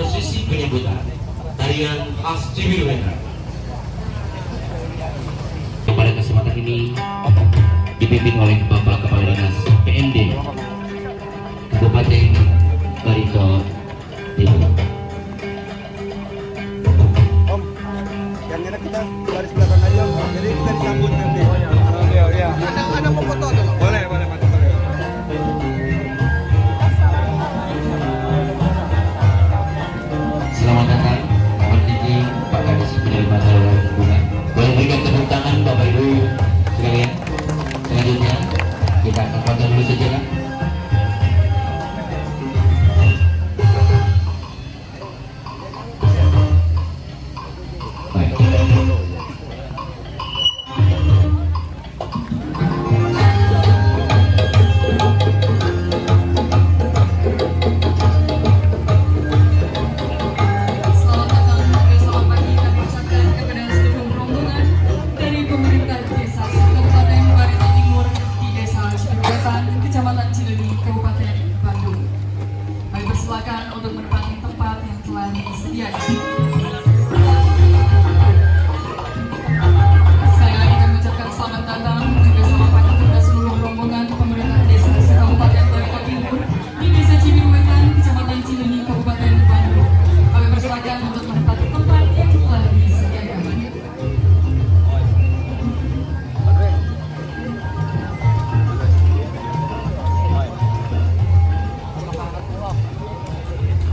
prosesi penyambutan tarian khas Cibiruetan. Pada kesempatan ini dipimpin oleh Bapak Kepala Dinas PMD Kabupaten Barito Timur. Om, yang enak kita baris belakang aja, jadi kita disambut nanti. Oh iya. Ada mau foto dulu? Boleh, mantap. Selamat datang, mohon izin Pak Kadis penerima saluran hubungan. Boleh berikan tepuk tangan Bapak Ibu sekalian. Selanjutnya kita akan foto dulu saja kan. Untuk menempati tempat yang telah disediakan. Sekali lagi kami ucapkan selamat datang juga selamat pagi kepada seluruh rombongan pemerintah desa Kabupaten Barito Timur di Desa Cibiruetan, Kecamatan Cileunyi, Kabupaten Bandung. Kami persilakan untuk menempati tempat yang telah disediakan.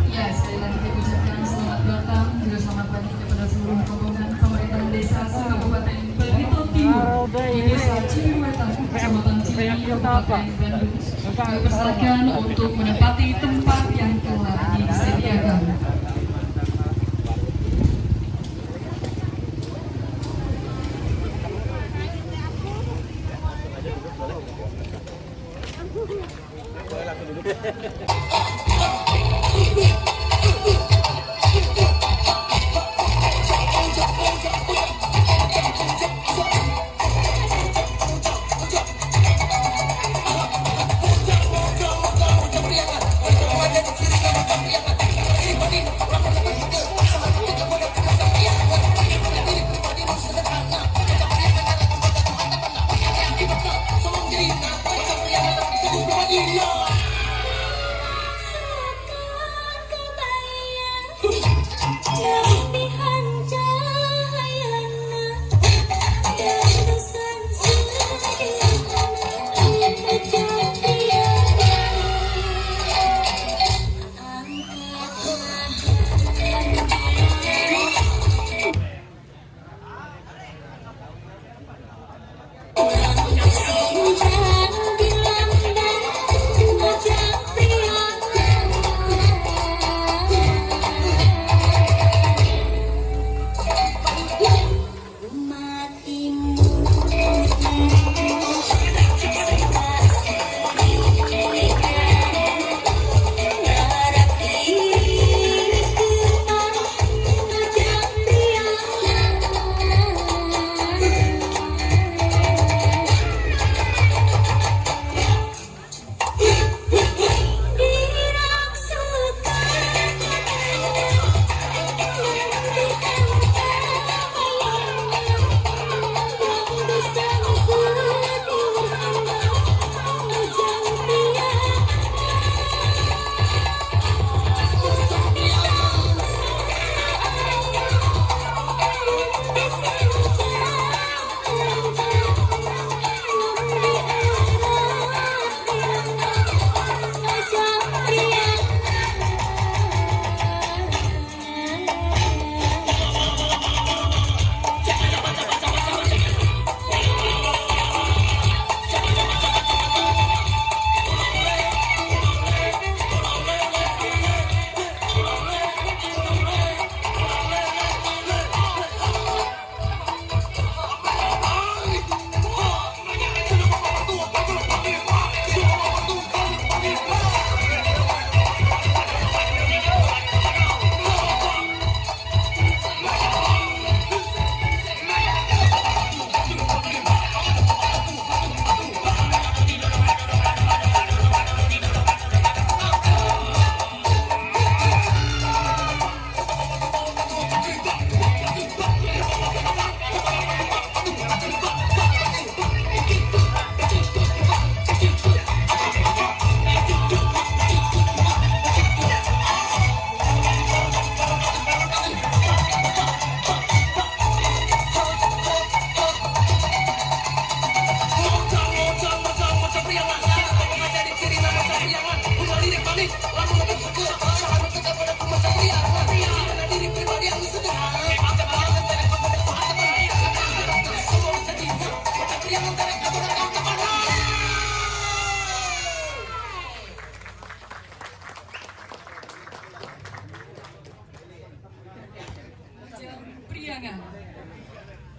Ya, sekali lagi kami ucapkan selamat datang juga selamat pagi kepada seluruh rombongan pemerintah desa Kabupaten Barito Timur di Desa Cibiruetan, Kecamatan Cileunyi, Kabupaten Bandung. Kami persilakan untuk menempati tempat yang telah disediakan.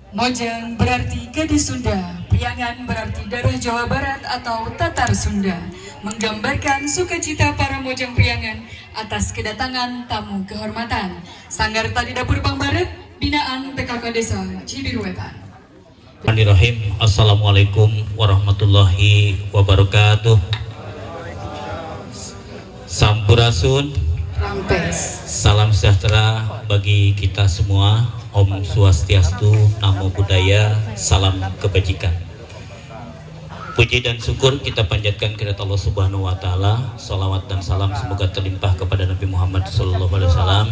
Mojang berarti gadis Sunda, Priangan berarti darah Jawa Barat atau Tatar Sunda, menggambarkan sukacita para Mojang Priangan atas kedatangan tamu kehormatan Sanggar Tari Dapur Pangbaret, binaan PKK Desa Cibiruetan. Bismillahirrahmanirrahim. Assalamualaikum warahmatullahi wabarakatuh. Sampurasun, Rampes. salam sejahtera bagi kita semua. Om Swastiastu, Namo Buddhaya, salam kebajikan. Puji dan syukur kita panjatkan kepada Allah Subhanahu wa Ta'ala. Salawat dan salam semoga terlimpah kepada Nabi Muhammad SAW,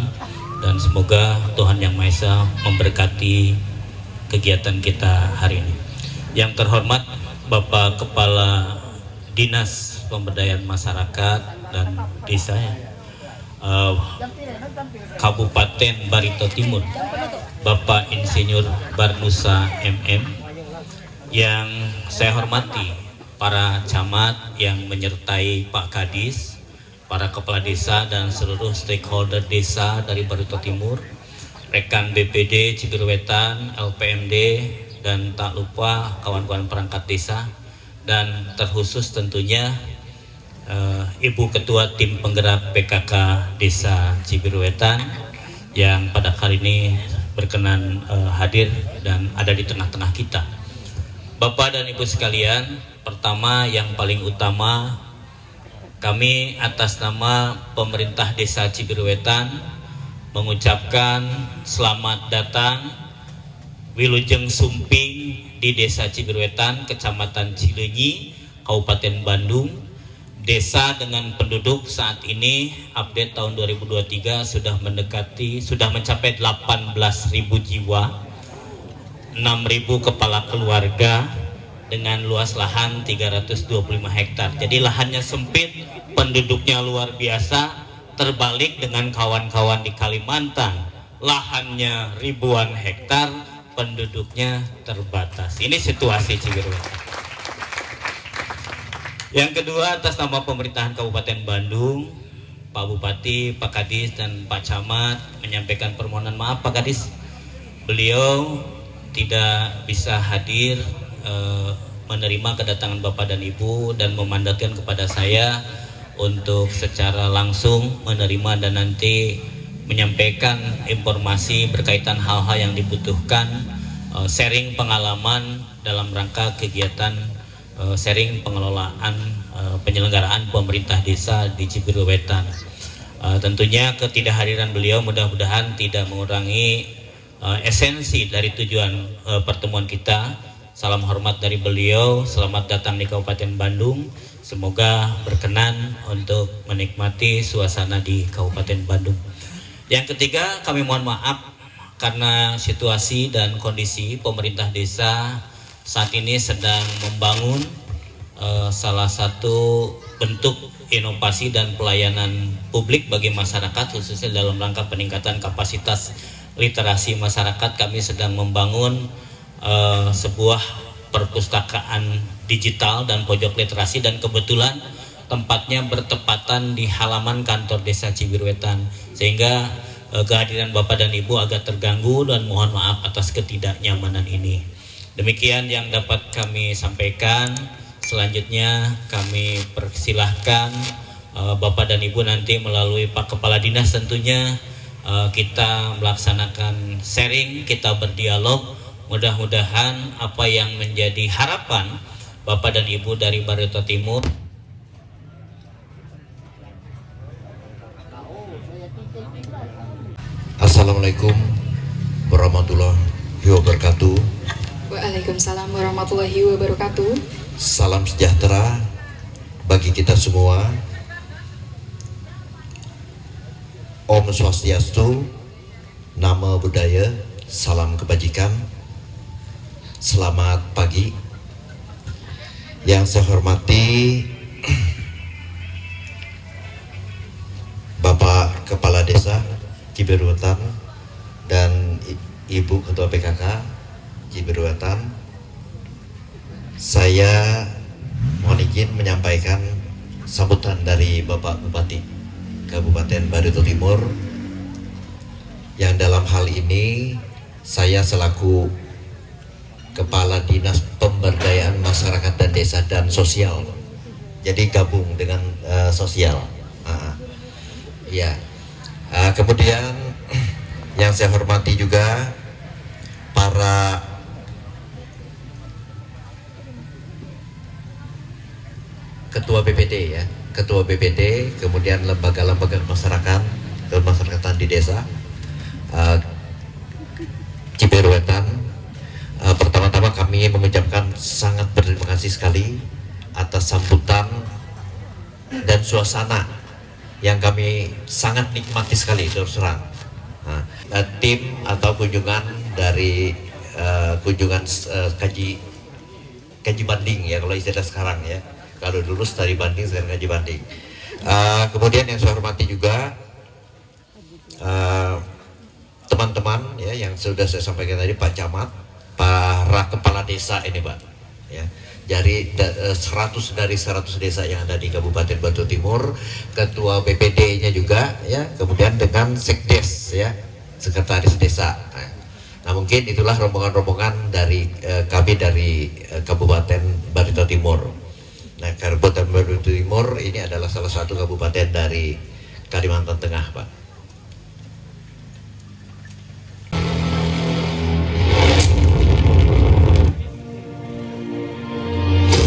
dan semoga Tuhan Yang Maha Esa memberkati kegiatan kita hari ini. Yang terhormat Bapak Kepala Dinas Pemberdayaan Masyarakat dan Desa Kabupaten Barito Timur, Bapak Insinyur Barnusa MM, yang saya hormati para camat yang menyertai Pak Kadis, para kepala desa dan seluruh stakeholder desa dari Barito Timur, rekan BPD Cibiruetan, LPMD, dan tak lupa kawan-kawan perangkat desa, dan terkhusus tentunya Ibu Ketua Tim Penggerak PKK Desa Cibiruetan yang pada kali ini berkenan hadir dan ada di tengah-tengah kita. Bapak dan Ibu sekalian, pertama yang paling utama, kami atas nama pemerintah Desa Cibiruetan mengucapkan selamat datang Wilujeng Sumping di Desa Cibiruetan, Kecamatan Cileunyi, Kabupaten Bandung. Desa dengan penduduk saat ini update tahun 2023 sudah mencapai 18.000 jiwa, 6.000 kepala keluarga dengan luas lahan 325 hektar. Jadi lahannya sempit, penduduknya luar biasa, terbalik dengan kawan-kawan di Kalimantan. Lahannya ribuan hektar, penduduknya terbatas. Ini situasi Cibiruetan. Yang kedua, atas nama pemerintahan Kabupaten Bandung, Pak Bupati, Pak Kadis, dan Pak Camat menyampaikan permohonan maaf. Pak Kadis, beliau tidak bisa hadir menerima kedatangan Bapak dan Ibu dan memandatkan kepada saya untuk secara langsung menerima dan nanti menyampaikan informasi berkaitan hal-hal yang dibutuhkan, sharing pengalaman dalam rangka kegiatan sharing pengelolaan penyelenggaraan pemerintah desa di Cibiruetan. Tentunya ketidakhadiran beliau mudah-mudahan tidak mengurangi esensi dari tujuan pertemuan kita. Salam hormat dari beliau, selamat datang di Kabupaten Bandung. Semoga berkenan untuk menikmati suasana di Kabupaten Bandung. Yang ketiga, kami mohon maaf karena situasi dan kondisi pemerintah desa saat ini sedang membangun salah satu bentuk inovasi dan pelayanan publik bagi masyarakat, khususnya dalam rangka peningkatan kapasitas literasi masyarakat. Kami sedang membangun sebuah perpustakaan digital dan pojok literasi, dan kebetulan tempatnya bertepatan di halaman kantor Desa Cibiruetan, sehingga kehadiran Bapak dan Ibu agak terganggu dan mohon maaf atas ketidaknyamanan ini. Demikian yang dapat kami sampaikan. Selanjutnya kami persilahkan Bapak dan Ibu nanti melalui Pak Kepala Dinas tentunya kita melaksanakan sharing, kita berdialog. Mudah-mudahan apa yang menjadi harapan Bapak dan Ibu dari Barito Timur. Assalamualaikum warahmatullahi wabarakatuh. Waalaikumsalam warahmatullahi wabarakatuh. Salam sejahtera bagi kita semua. Om Swastiastu, Namo Buddhaya, salam kebajikan. Selamat pagi. Yang saya hormati Bapak Kepala Desa Cibiruetan dan Ibu Ketua PKK Cibiruetan, saya mohon izin menyampaikan sambutan dari Bapak Bupati Kabupaten Barito Timur, yang dalam hal ini saya selaku Kepala Dinas Pemberdayaan Masyarakat dan Desa dan Sosial. Jadi gabung dengan sosial. Ya. Kemudian yang saya hormati juga para ketua BPD ya, ketua BPD, kemudian lembaga-lembaga masyarakat, kemasyarakatan di desa Cibiru Wetan. Pertama-tama kami mengucapkan sangat berterima kasih sekali atas sambutan dan suasana yang kami sangat nikmati sekali terus terang. Tim atau kunjungan dari kunjungan kaji banding ya kalau istilah sekarang ya. Kalau dulu studi banding, sekarang kaji banding. Kemudian yang saya hormati juga teman-teman ya yang sudah saya sampaikan tadi, Pak Camat, para kepala desa ini Pak, ya dari 100 desa yang ada di Kabupaten Batu Timur, ketua BPD-nya juga ya, kemudian dengan sekdes ya, sekretaris desa. Nah mungkin itulah rombongan-rombongan dari kami dari Kabupaten Barito Timur. Nah, Kabupaten Barito Timur ini adalah salah satu kabupaten dari Kalimantan Tengah, Pak.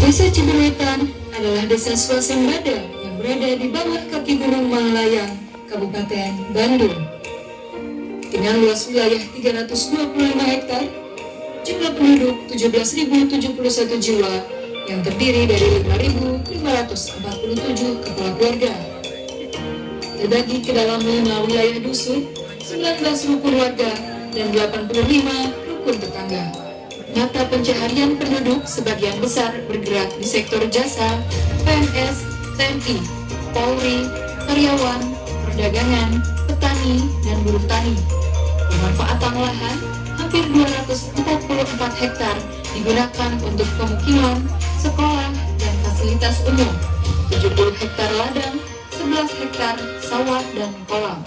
Desa Cibiru Wetan adalah desa swasembada yang berada di bawah kaki Gunung Manglayang, Kabupaten Bandung. Dengan luas wilayah 325 hektar, jumlah penduduk 17.071 jiwa, yang terdiri dari 5.547 kepala keluarga. Terbagi ke dalam 5 wilayah dusun, 19 rukun warga, dan 85 rukun tetangga. Mata pencaharian penduduk sebagian besar bergerak di sektor jasa, PNS, TNI, Polri, karyawan, perdagangan, petani, dan buruh tani. Pemanfaatan lahan hampir 244 hektar digunakan untuk pemukiman, sekolah, dan fasilitas umum, 70 hektar ladang, 11 hektar sawah dan kolam.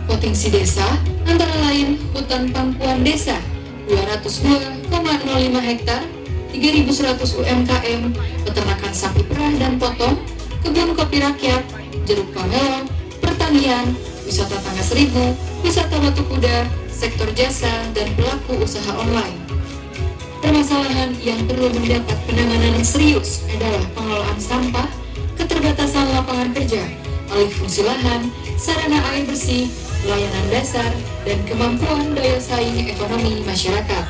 Potensi desa antara lain hutan pangkuan desa 202,05 hektar, 3.100 UMKM, peternakan sapi perah dan potong, kebun kopi rakyat, jeruk pamelo, pertanian, wisata tangga seribu, wisata batu kuda, sektor jasa, dan pelaku usaha online. Permasalahan yang perlu mendapat penanganan yang serius adalah pengelolaan sampah, keterbatasan lapangan kerja, alih fungsi lahan, sarana air bersih, pelayanan dasar, dan kemampuan daya saing ekonomi masyarakat.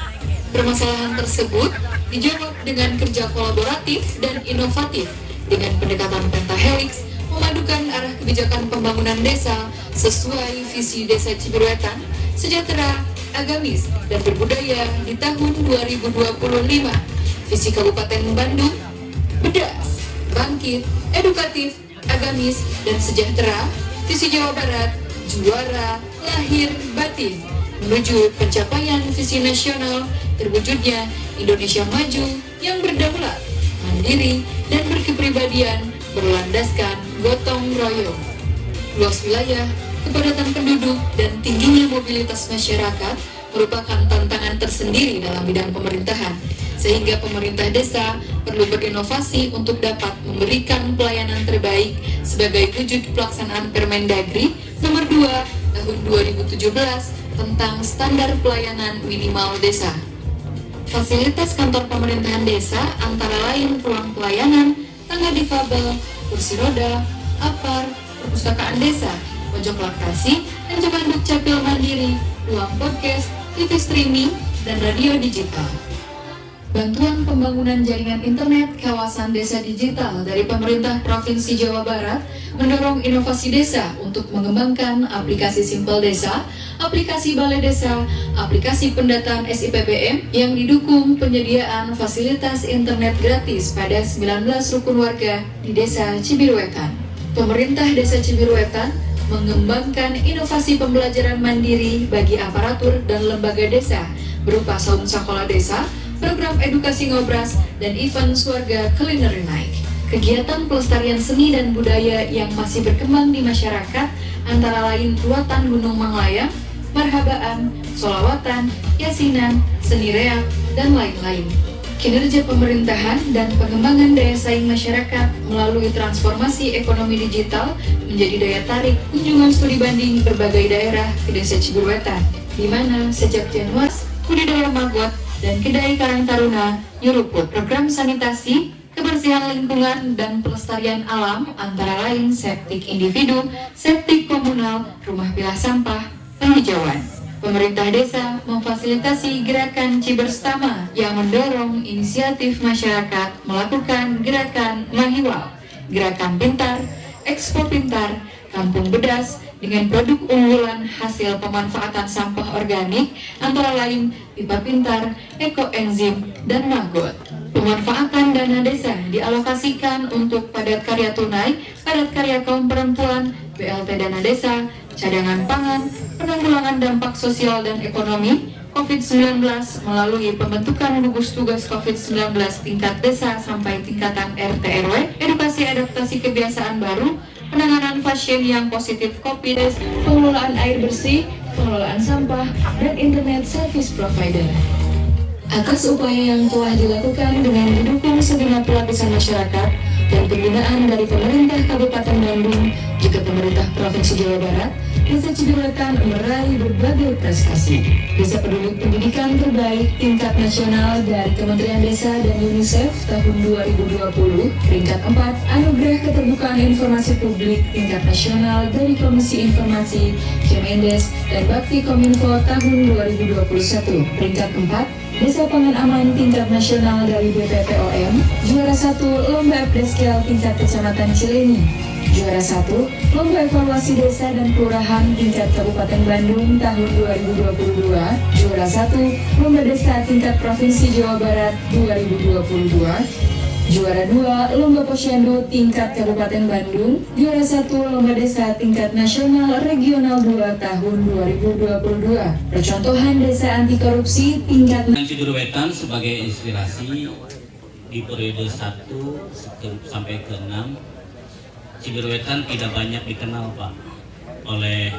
Permasalahan tersebut dijawab dengan kerja kolaboratif dan inovatif dengan pendekatan pentahelix, memadukan arah kebijakan pembangunan desa sesuai visi Desa Cibiru Wetan, sejahtera, agamis, dan berbudaya di tahun 2025. Visi Kabupaten Bandung, bedas, bangkit, edukatif, agamis, dan sejahtera. Visi Jawa Barat, juara, lahir, batin, menuju pencapaian visi nasional terwujudnya Indonesia maju yang berdaulat, mandiri, dan berkepribadian berlandaskan gotong royong. Luas wilayah, kepadatan penduduk, dan tingginya mobilitas masyarakat merupakan tantangan tersendiri dalam bidang pemerintahan, sehingga pemerintah desa perlu berinovasi untuk dapat memberikan pelayanan terbaik sebagai wujud pelaksanaan Permendagri nomor 2 tahun 2017 tentang standar pelayanan minimal desa. Fasilitas kantor pemerintahan desa antara lain ruang pelayanan, tangga difabel, kursi roda, apar, perpustakaan desa, pojok laktasi, dan juga dukcapil mandiri, ruang podcast, TV streaming, dan radio digital. Bantuan pembangunan jaringan internet kawasan desa digital dari pemerintah Provinsi Jawa Barat mendorong inovasi desa untuk mengembangkan aplikasi Simpel Desa, aplikasi Balai Desa, aplikasi pendataan SIPBM yang didukung penyediaan fasilitas internet gratis pada 19 rukun warga di Desa Cibiru Wetan. Pemerintah Desa Cibiru Wetan mengembangkan inovasi pembelajaran mandiri bagi aparatur dan lembaga desa berupa saung sekolah desa, program edukasi ngobras, dan event Swarga Culinary Night. Kegiatan pelestarian seni dan budaya yang masih berkembang di masyarakat antara lain ruatan Gunung Manglayang, marhabaan, solawatan, yasinan, seni reak, dan lain-lain. Kinerja pemerintahan dan pengembangan daya saing masyarakat melalui transformasi ekonomi digital menjadi daya tarik kunjungan studi banding berbagai daerah ke Desa Ciberwetan, di mana sejak Januari budidaya maggot dan kedai Karang Taruna nyeruput program sanitasi, kebersihan lingkungan dan pelestarian alam antara lain septik individu, septik komunal, rumah pilah sampah, penghijauan. Pemerintah desa memfasilitasi gerakan Cibersama yang mendorong inisiatif masyarakat melakukan gerakan Mahiwal, gerakan pintar, ekspor pintar, kampung bedas dengan produk unggulan hasil pemanfaatan sampah organik antara lain pipa pintar, ekoenzim, dan maggot. Pemanfaatan dana desa dialokasikan untuk padat karya tunai, padat karya kaum perempuan, BLT dana desa, cadangan pangan, penanggulangan dampak sosial dan ekonomi COVID-19 melalui pembentukan gugus tugas COVID-19 tingkat desa sampai tingkatan RT RW, edukasi adaptasi kebiasaan baru, penanganan pasien yang positif COVID, pengelolaan air bersih, pengelolaan sampah, dan internet service provider. Atas upaya yang telah dilakukan dengan didukung segenap lapisan masyarakat dan pembinaan dari pemerintah Kabupaten Bandung juga pemerintah Provinsi Jawa Barat, Desa Ciberwetan meraih berbagai prestasi. Desa Peduli Pendidikan Terbaik tingkat nasional dari Kementerian Desa dan UNICEF tahun 2020, peringkat 4 Anugerah Keterbukaan Informasi Publik tingkat nasional dari Komisi Informasi, Kemendes, dan Bakti Kominfo tahun 2021, peringkat 4 Desa Pangan Aman tingkat nasional dari BPPOM, juara 1 Lomba Apdeskel tingkat Kecamatan Cileni, juara 1 Lomba Evaluasi Desa dan Kelurahan tingkat Kabupaten Bandung tahun 2022, juara 1 Lomba Desa tingkat Provinsi Jawa Barat 2022, juara 2 Lomba Posyandu tingkat Kabupaten Bandung, juara 1 Lomba Desa tingkat Nasional Regional 2 tahun 2022. Percontohan Desa Anti Korupsi tingkat Ciberwetan sebagai inspirasi di periode 1 sampai ke 6, Ciberwetan tidak banyak dikenal Pak oleh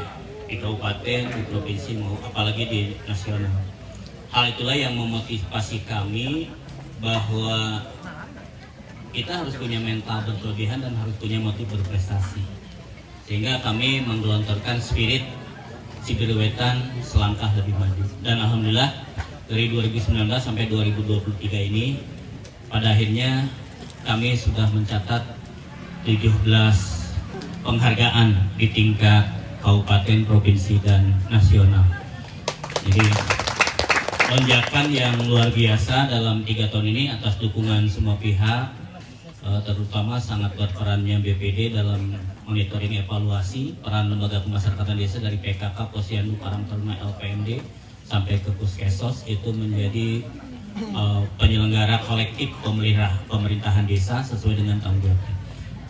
di kabupaten, di provinsi, apalagi di nasional. Hal itulah yang memotivasi kami bahwa kita harus punya mental berkelebihan dan harus punya motif berprestasi, sehingga kami menggelontorkan spirit Ciberwetan selangkah lebih maju. Dan alhamdulillah dari 2019 sampai 2023 ini pada akhirnya kami sudah mencatat 17 penghargaan di tingkat kabupaten, provinsi, dan nasional. Jadi lonjakan yang luar biasa dalam 3 tahun ini atas dukungan semua pihak, terutama sangat berperannya BPD dalam monitoring evaluasi, peran lembaga pemasyarakatan desa dari PKK, Posyandu, Karang Taruna, LPMD sampai ke Puskesos itu menjadi penyelenggara kolektif pemerintahan desa sesuai dengan tanggung jawab.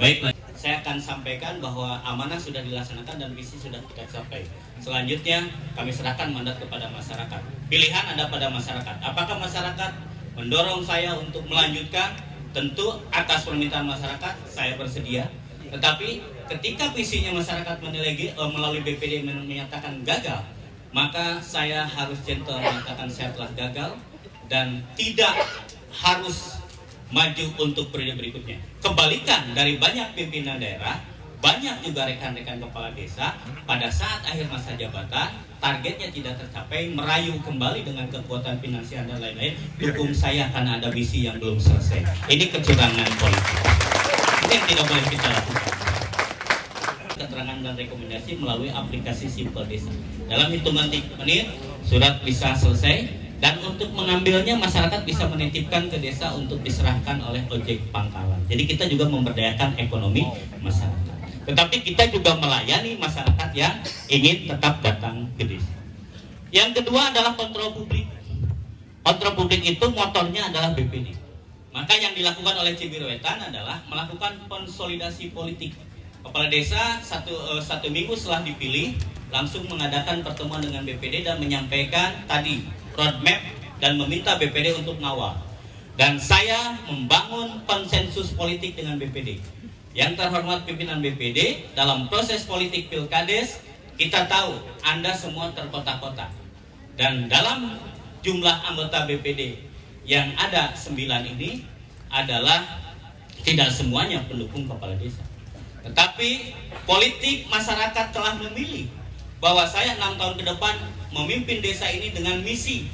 Baik, saya akan sampaikan bahwa amanah sudah dilaksanakan dan visi sudah kita capai. Selanjutnya kami serahkan mandat kepada masyarakat. Pilihan ada pada masyarakat. Apakah masyarakat mendorong saya untuk melanjutkan? Tentu atas permintaan masyarakat saya bersedia. Tetapi ketika visinya masyarakat menilai melalui BPD menyatakan gagal, maka saya harus gentle menyatakan saya telah gagal dan tidak harus maju untuk periode berikutnya. Kebalikan dari banyak pimpinan daerah, banyak juga rekan-rekan kepala desa pada saat akhir masa jabatan targetnya tidak tercapai, merayu kembali dengan kekuatan finansial dan lain-lain, dukung saya karena ada visi yang belum selesai. Ini kecurangan politik. Ini yang tidak boleh kita lakukan. Keterangan dan rekomendasi melalui aplikasi Simple Desa. Dalam hitungan 3 menit surat bisa selesai, dan untuk mengambilnya masyarakat bisa menitipkan ke desa untuk diserahkan oleh ojek pangkalan. Jadi kita juga memberdayakan ekonomi masyarakat. Tetapi kita juga melayani masyarakat yang ingin tetap datang ke desa. Yang kedua adalah kontrol publik. Kontrol publik itu motornya adalah BPD. Maka yang dilakukan oleh Ciberwetan adalah melakukan konsolidasi politik. Kepala desa satu minggu setelah dipilih langsung mengadakan pertemuan dengan BPD dan menyampaikan tadi roadmap dan meminta BPD untuk ngawal. Dan saya membangun konsensus politik dengan BPD. Yang terhormat pimpinan BPD, dalam proses politik Pilkades, kita tahu Anda semua terkotak-kotak. Dan dalam jumlah anggota BPD yang ada 9 ini adalah tidak semuanya pendukung kepala desa. Tetapi politik masyarakat telah memilih bahwa saya 6 tahun ke depan memimpin desa ini dengan misi,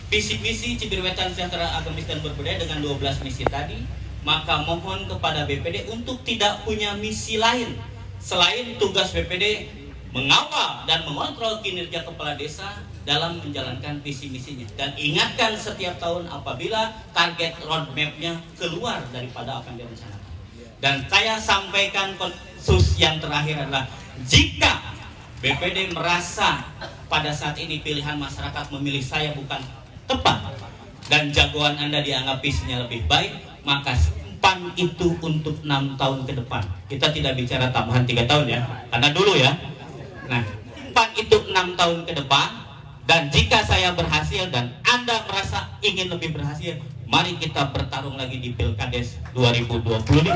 visi misi Cibirwetan Sejahtera, Agamis dan Berbudaya dengan 12 misi tadi. Maka mohon kepada BPD untuk tidak punya misi lain selain tugas BPD mengawal dan mengontrol kinerja kepala desa dalam menjalankan visi misinya, dan ingatkan setiap tahun apabila target roadmap-nya keluar daripada apa yang direncanakan. Dan saya sampaikan khusus yang terakhir adalah, jika BPD merasa pada saat ini pilihan masyarakat memilih saya bukan tepat dan jagoan Anda dianggap visinya lebih baik, maka PAN itu untuk 6 tahun ke depan. Kita tidak bicara tambahan 3 tahun ya, karena dulu ya. Nah, PAN itu 6 tahun ke depan, dan jika saya berhasil dan Anda merasa ingin lebih berhasil, mari kita bertarung lagi di Pilkades 2025.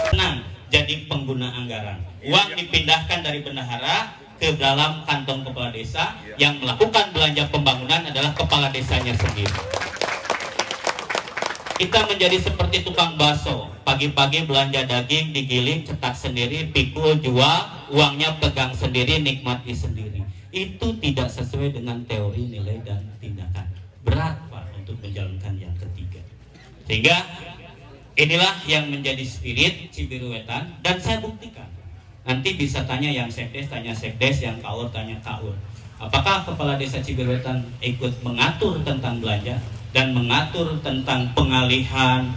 Tenang, jadi pengguna anggaran. Uang dipindahkan dari bendahara ke dalam kantong kepala desa, yang melakukan belanja pembangunan adalah kepala desanya sendiri. Kita menjadi seperti tukang bakso, pagi-pagi belanja daging, digiling, cetak sendiri, pikul, jual, uangnya pegang sendiri, nikmati sendiri. Itu tidak sesuai dengan teori, nilai, dan tindakan. Berat Pak untuk menjalankan yang ketiga. Sehingga inilah yang menjadi spirit Cibiruwetan, dan saya buktikan. Nanti bisa tanya yang sekdes, tanya sekdes, yang kaur, tanya kaur. Apakah kepala desa Cibiruwetan ikut mengatur tentang belanja dan mengatur tentang pengalihan,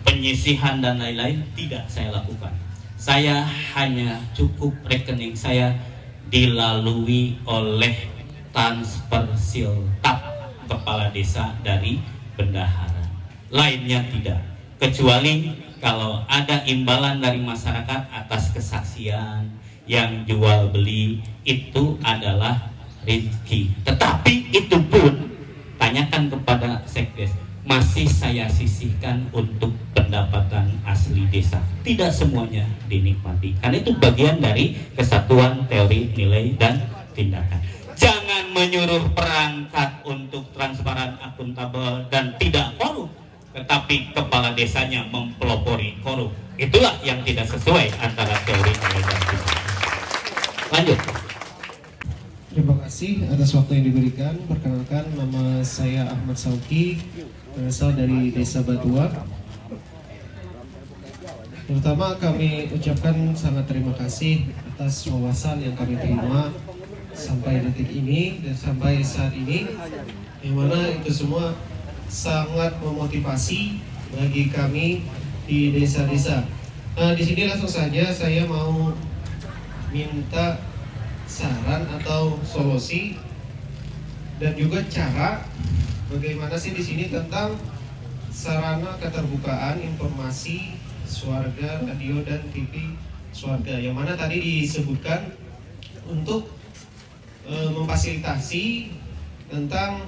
penyisihan dan lain-lain? Tidak saya lakukan. Saya hanya cukup rekening saya dilalui oleh transfer siltap kepala desa dari bendahara. Lainnya tidak. Kecuali kalau ada imbalan dari masyarakat atas kesaksian yang jual beli, itu adalah rezeki. Tetapi itu pun tanyakan kepada sekdes, masih saya sisihkan untuk pendapatan asli desa. Tidak semuanya dinikmati, karena itu bagian dari kesatuan teori, nilai, dan tindakan. Jangan menyuruh perangkat untuk transparan, akuntabel, dan tidak korup, tetapi kepala desanya mempelopori korup. Itulah yang tidak sesuai antara teori, nilai, dan tindakan. Lanjut. Terima kasih atas waktu yang diberikan. Perkenalkan, nama saya Ahmad Sauki, berasal dari Desa Batua. Pertama, kami ucapkan sangat terima kasih atas wawasan yang kami terima sampai detik ini dan sampai saat ini, yang mana itu semua sangat memotivasi bagi kami di desa-desa. Nah, di sini langsung saja saya mau minta saran atau solusi dan juga cara bagaimana sih di sini tentang sarana keterbukaan informasi Swarga, radio dan TV Swarga, yang mana tadi disebutkan untuk memfasilitasi tentang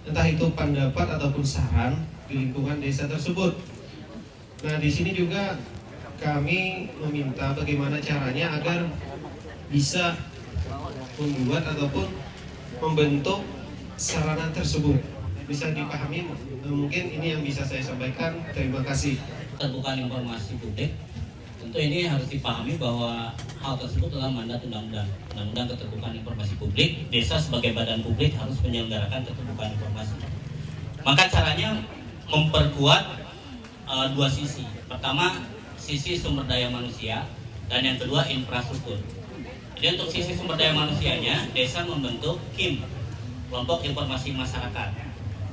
entah itu pendapat ataupun saran di lingkungan desa tersebut. Nah, di sini juga kami meminta bagaimana caranya agar bisa membuat ataupun membentuk sarana tersebut bisa dipahami. Mungkin ini yang bisa saya sampaikan. Terima kasih. Keterbukaan informasi publik, tentu ini harus dipahami bahwa hal tersebut adalah mandat undang-undang keterbukaan informasi publik. Desa sebagai badan publik harus menyelenggarakan keterbukaan informasi. Maka caranya memperkuat dua sisi. Pertama, sisi sumber daya manusia, dan yang kedua infrastruktur. Jadi untuk sisi sumber daya manusianya, desa membentuk KIM, kelompok informasi masyarakat.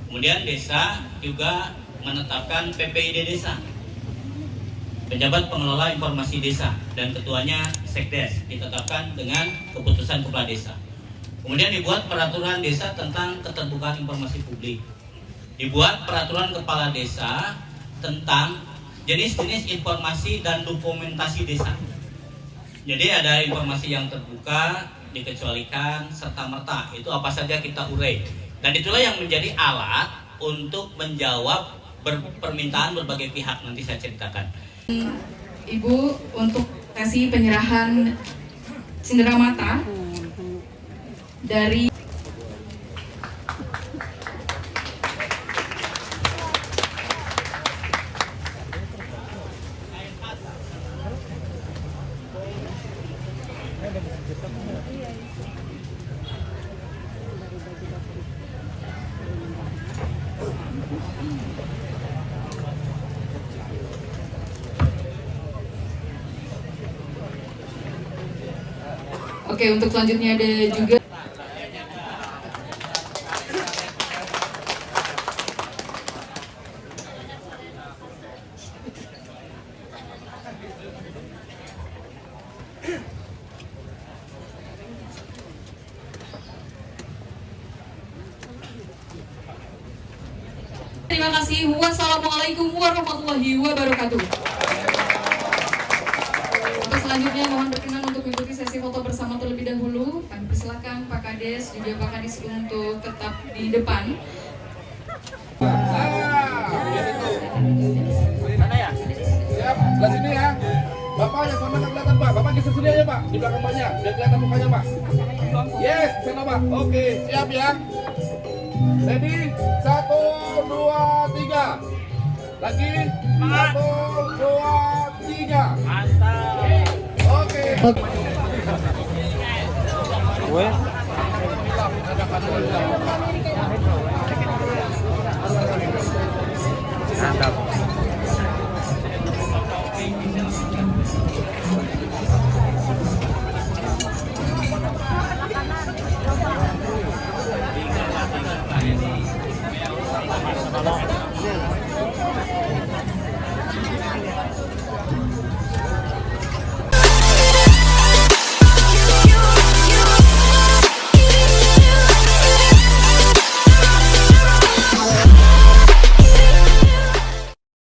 Kemudian desa juga menetapkan PPID desa, penjabat pengelola informasi desa, dan ketuanya sekdes, ditetapkan dengan keputusan kepala desa. Kemudian dibuat peraturan desa tentang keterbukaan informasi publik, dibuat peraturan kepala desa tentang jenis-jenis informasi dan dokumentasi desa. Jadi ada informasi yang terbuka, dikecualikan, serta-merta. Itu apa saja kita urai. Dan itulah yang menjadi alat untuk menjawab permintaan berbagai pihak. Nanti saya ceritakan. Ibu untuk kasih penyerahan cenderamata dari Oke, untuk selanjutnya ada juga terima kasih. Wassalamualaikum warahmatullahi wabarakatuh. Untuk selanjutnya mohon berkenan untuk mengikuti sesi foto bersama terlebih dahulu. Kami persilakan Pak Kades juga Pak Kadis untuk tetap di depan. Mana ya? Siap, belah sini ya. Bapak yang sama nggak kelihatan Pak. Bapak geser sini aja Pak, di belakang Paknya, biar kelihatan mukanya Pak. Yes, sana Pak. Oke, siap ya. Ready? 1, 2, 3. Lagi. 1, 2, 3. Mantap. Oke. Mantap.